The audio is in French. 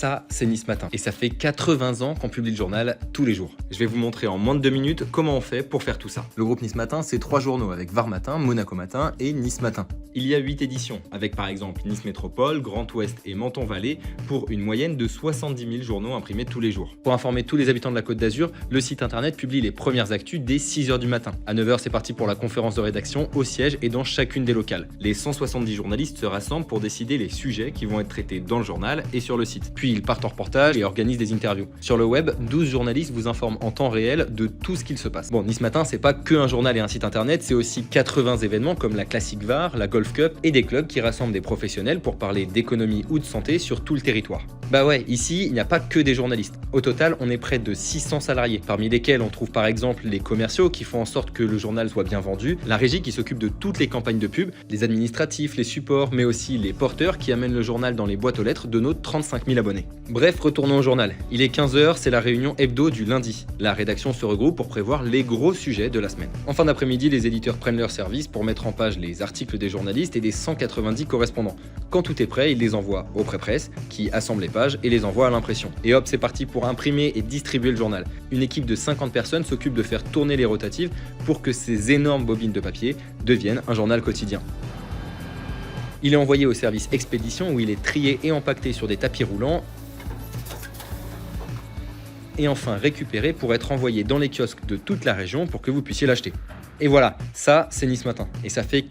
Ça, c'est Nice Matin. Et ça fait 80 ans qu'on publie le journal tous les jours. Je vais vous montrer en moins de 2 minutes comment on fait pour faire tout ça. Le groupe Nice Matin, c'est 3 journaux avec Var Matin, Monaco Matin et Nice Matin. Il y a 8 éditions, avec par exemple Nice Métropole, Grand Ouest et Menton Vallée, pour une moyenne de 70 000 journaux imprimés tous les jours. Pour informer tous les habitants de la Côte d'Azur, le site internet publie les premières actus dès 6 h du matin. À 9 h, c'est parti pour la conférence de rédaction au siège et dans chacune des locales. Les 170 journalistes se rassemblent pour décider les sujets qui vont être traités dans le journal et sur le site. Puis ils partent en reportage et organisent des interviews. Sur le web, 12 journalistes vous informent en temps réel de tout ce qu'il se passe. Bon, Nice Matin, c'est pas que un journal et un site internet, c'est aussi 80 événements comme la Classic VAR, la Golf Cup et des clubs qui rassemblent des professionnels pour parler d'économie ou de santé sur tout le territoire. Bah ouais, ici, il n'y a pas que des journalistes. Au total, on est près de 600 salariés, parmi lesquels on trouve par exemple les commerciaux qui font en sorte que le journal soit bien vendu, la régie qui s'occupe de toutes les campagnes de pub, les administratifs, les supports, mais aussi les porteurs qui amènent le journal dans les boîtes aux lettres de nos 35 000 abonnés. Bref, retournons au journal. Il est 15 h, c'est la réunion hebdo du lundi. La rédaction se regroupe pour prévoir les gros sujets de la semaine. En fin d'après-midi, les éditeurs prennent leur service pour mettre en page les articles des journalistes et des 190 correspondants. Quand tout est prêt, ils les envoient au pré-presse, qui assemble les pages et les envoie à l'impression. Et hop, c'est parti pour imprimer et distribuer le journal. Une équipe de 50 personnes s'occupe de faire tourner les rotatives pour que ces énormes bobines de papier deviennent un journal quotidien. Il est envoyé au service expédition où il est trié et empaqueté sur des tapis roulants et enfin récupéré pour être envoyé dans les kiosques de toute la région pour que vous puissiez l'acheter. Et voilà, ça c'est Nice Matin. Et ça fait